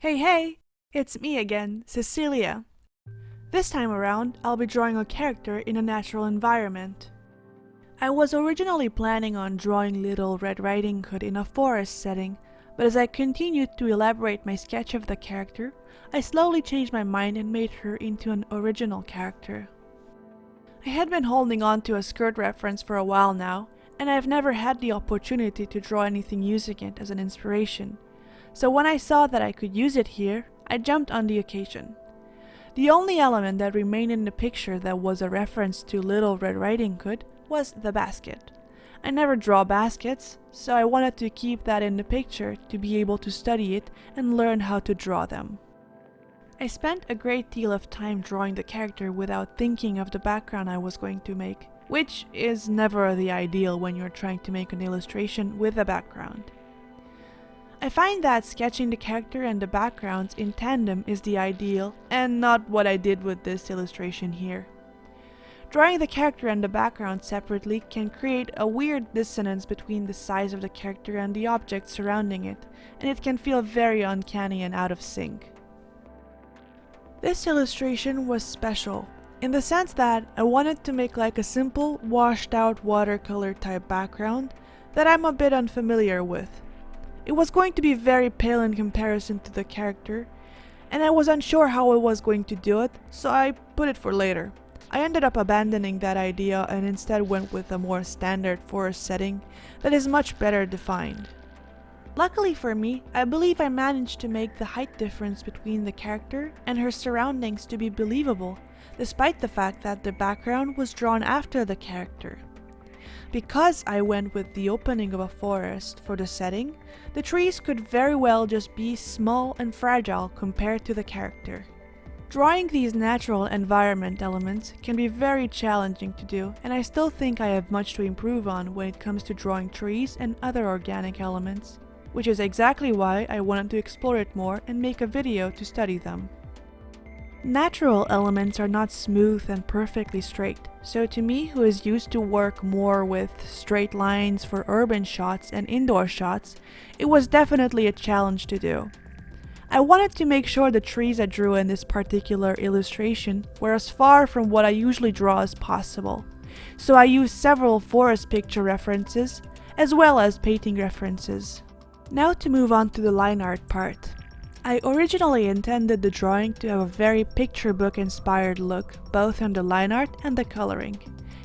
Hey hey! It's me again, Cecilia. This time around, I'll be drawing a character in a natural environment. I was originally planning on drawing Little Red Riding Hood in a forest setting, but as I continued to elaborate my sketch of the character, I slowly changed my mind and made her into an original character. I had been holding on to a skirt reference for a while now, and I've never had the opportunity to draw anything using it as an inspiration. So when I saw that I could use it here, I jumped on the occasion. The only element that remained in the picture that was a reference to Little Red Riding Hood was the basket. I never draw baskets, so I wanted to keep that in the picture to be able to study it and learn how to draw them. I spent a great deal of time drawing the character without thinking of the background I was going to make, which is never the ideal when you're trying to make an illustration with a background. I find that sketching the character and the backgrounds in tandem is the ideal, and not what I did with this illustration here. Drawing the character and the background separately can create a weird dissonance between the size of the character and the objects surrounding it, and it can feel very uncanny and out of sync. This illustration was special, in the sense that I wanted to make like a simple, washed out watercolor type background that I'm a bit unfamiliar with. It was going to be very pale in comparison to the character, and I was unsure how I was going to do it, so I put it for later. I ended up abandoning that idea and instead went with a more standard forest setting that is much better defined. Luckily for me, I believe I managed to make the height difference between the character and her surroundings to be believable, despite the fact that the background was drawn after the character. Because I went with the opening of a forest for the setting, the trees could very well just be small and fragile compared to the character. Drawing these natural environment elements can be very challenging to do, and I still think I have much to improve on when it comes to drawing trees and other organic elements, which is exactly why I wanted to explore it more and make a video to study them. Natural elements are not smooth and perfectly straight, so to me, who is used to work more with straight lines for urban shots and indoor shots, it was definitely a challenge to do. I wanted to make sure the trees I drew in this particular illustration were as far from what I usually draw as possible, so I used several forest picture references as well as painting references. Now to move on to the line art part. I originally intended the drawing to have a very picture book inspired look, both on the line art and the coloring.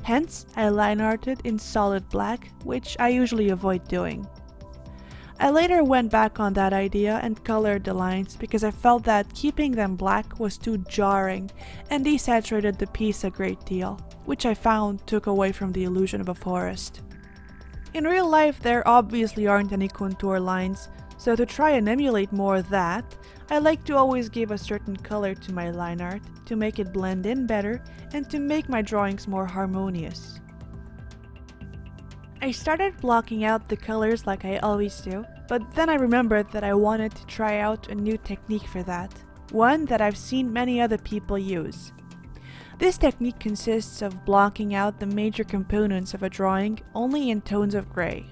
Hence, I line arted in solid black, which I usually avoid doing. I later went back on that idea and colored the lines because I felt that keeping them black was too jarring and desaturated the piece a great deal, which I found took away from the illusion of a forest. In real life, there obviously aren't any contour lines, so to try and emulate more of that, I like to always give a certain color to my line art to make it blend in better and to make my drawings more harmonious. I started blocking out the colors like I always do, but then I remembered that I wanted to try out a new technique for that, one that I've seen many other people use. This technique consists of blocking out the major components of a drawing only in tones of gray.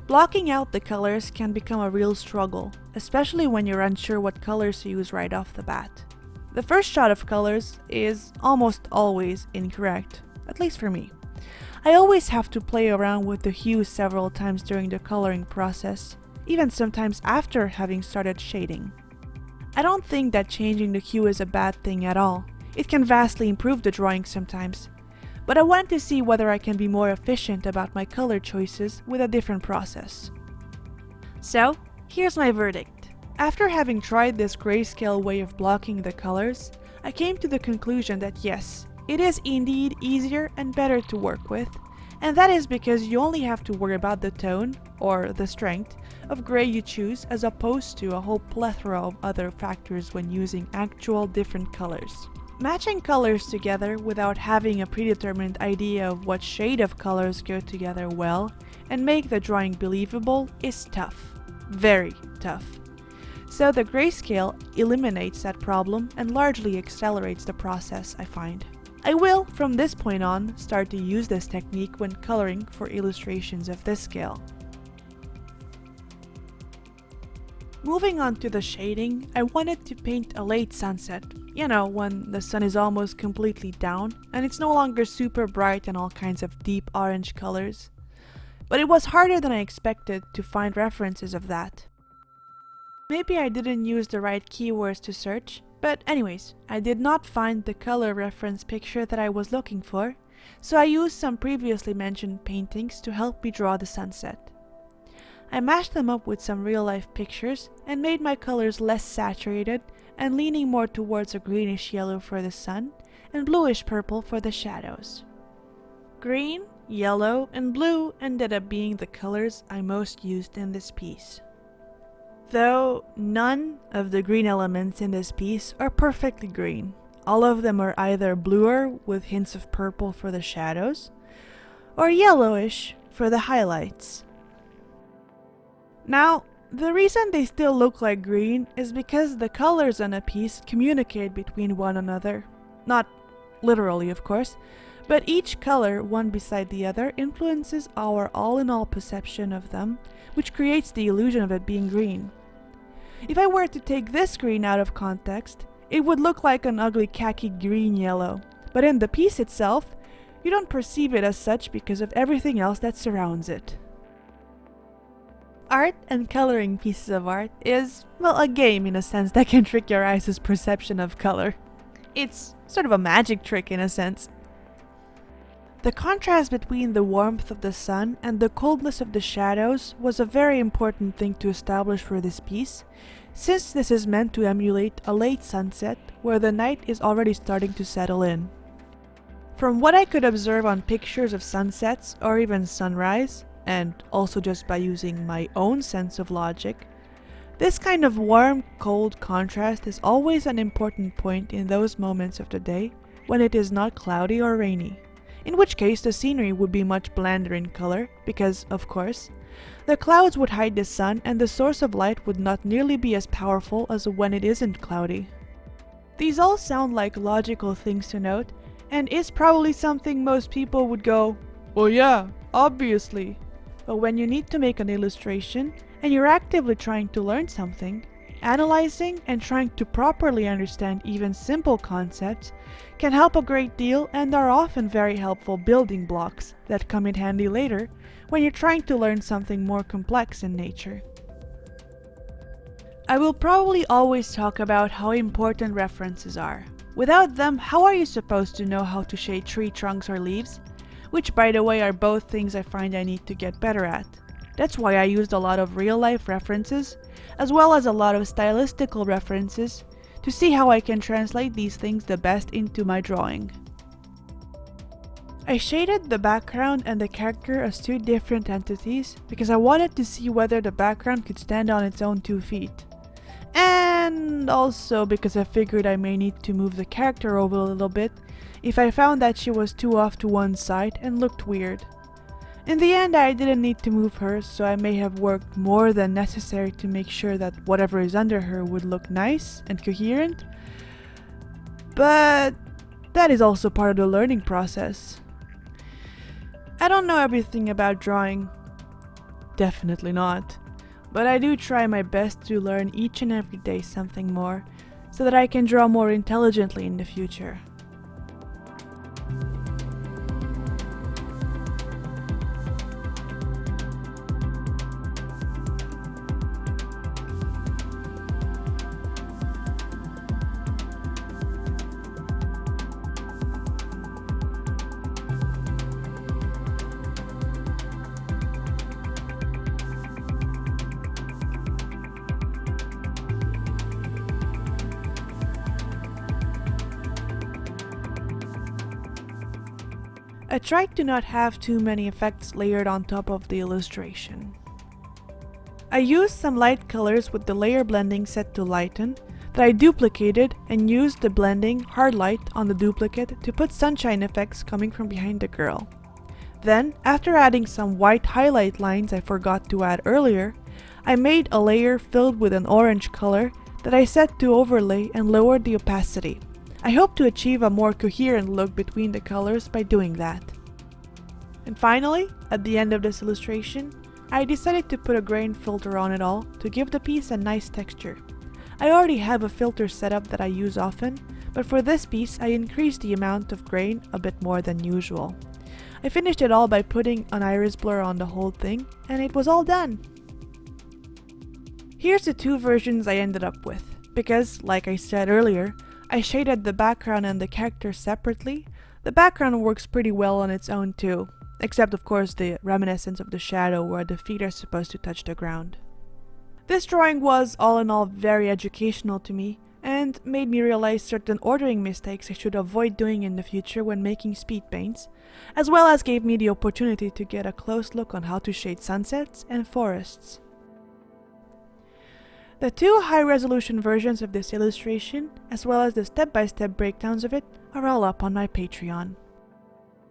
Blocking out the colors can become a real struggle, especially when you're unsure what colors to use right off the bat. The first shot of colors is almost always incorrect, at least for me. I always have to play around with the hues several times during the coloring process, even sometimes after having started shading. I don't think that changing the hue is a bad thing at all. It can vastly improve the drawing sometimes. But I wanted to see whether I can be more efficient about my color choices with a different process. So, here's my verdict. After having tried this grayscale way of blocking the colors, I came to the conclusion that yes, it is indeed easier and better to work with, and that is because you only have to worry about the tone, or the strength, of gray you choose as opposed to a whole plethora of other factors when using actual different colors. Matching colors together without having a predetermined idea of what shade of colors go together well and make the drawing believable is tough. Very tough. So the grayscale eliminates that problem and largely accelerates the process, I find. I will, from this point on, start to use this technique when coloring for illustrations of this scale. Moving on to the shading, I wanted to paint a late sunset. You know, when the sun is almost completely down and it's no longer super bright and all kinds of deep orange colors. But it was harder than I expected to find references of that. Maybe I didn't use the right keywords to search, but anyways, I did not find the color reference picture that I was looking for, so I used some previously mentioned paintings to help me draw the sunset. I mashed them up with some real-life pictures and made my colors less saturated and leaning more towards a greenish yellow for the sun and bluish purple for the shadows. Green, yellow, and blue ended up being the colors I most used in this piece. Though none of the green elements in this piece are perfectly green. All of them are either bluer with hints of purple for the shadows, or yellowish for the highlights. Now, the reason they still look like green is because the colors on a piece communicate between one another. Not literally, of course, but each color, one beside the other, influences our all-in-all perception of them, which creates the illusion of it being green. If I were to take this green out of context, it would look like an ugly khaki green-yellow, but in the piece itself, you don't perceive it as such because of everything else that surrounds it. Art and coloring pieces of art is, well, a game in a sense that can trick your eyes' perception of color. It's sort of a magic trick in a sense. The contrast between the warmth of the sun and the coldness of the shadows was a very important thing to establish for this piece, since this is meant to emulate a late sunset where the night is already starting to settle in. From what I could observe on pictures of sunsets or even sunrise, and also just by using my own sense of logic, this kind of warm-cold contrast is always an important point in those moments of the day when it is not cloudy or rainy, in which case the scenery would be much blander in color because, of course, the clouds would hide the sun and the source of light would not nearly be as powerful as when it isn't cloudy. These all sound like logical things to note, and is probably something most people would go, "Well yeah, obviously." But when you need to make an illustration and you're actively trying to learn something, analyzing and trying to properly understand even simple concepts can help a great deal and are often very helpful building blocks that come in handy later when you're trying to learn something more complex in nature. I will probably always talk about how important references are. Without them, how are you supposed to know how to shade tree trunks or leaves? Which, by the way, are both things I find I need to get better at. That's why I used a lot of real-life references, as well as a lot of stylistical references, to see how I can translate these things the best into my drawing. I shaded the background and the character as two different entities because I wanted to see whether the background could stand on its own 2 feet. And also because I figured I may need to move the character over a little bit if I found that she was too off to one side and looked weird. In the end, I didn't need to move her, so I may have worked more than necessary to make sure that whatever is under her would look nice and coherent, but that is also part of the learning process. I don't know everything about drawing, definitely not, but I do try my best to learn each and every day something more, so that I can draw more intelligently in the future. I tried to not have too many effects layered on top of the illustration. I used some light colors with the layer blending set to lighten that I duplicated and used the blending hard light on the duplicate to put sunshine effects coming from behind the girl. Then, after adding some white highlight lines I forgot to add earlier, I made a layer filled with an orange color that I set to overlay and lowered the opacity. I hope to achieve a more coherent look between the colors by doing that. And finally, at the end of this illustration, I decided to put a grain filter on it all to give the piece a nice texture. I already have a filter setup that I use often, but for this piece I increased the amount of grain a bit more than usual. I finished it all by putting an iris blur on the whole thing, and it was all done! Here's the two versions I ended up with, because, like I said earlier, I shaded the background and the character separately. The background works pretty well on its own too, except of course the reminiscence of the shadow where the feet are supposed to touch the ground. This drawing was, all in all, very educational to me, and made me realize certain ordering mistakes I should avoid doing in the future when making speed paints, as well as gave me the opportunity to get a close look on how to shade sunsets and forests. The two high-resolution versions of this illustration, as well as the step-by-step breakdowns of it, are all up on my Patreon.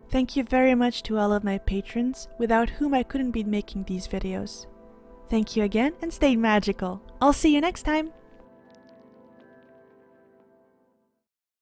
Thank you very much to all of my patrons, without whom I couldn't be making these videos. Thank you again, and stay magical! I'll see you next time!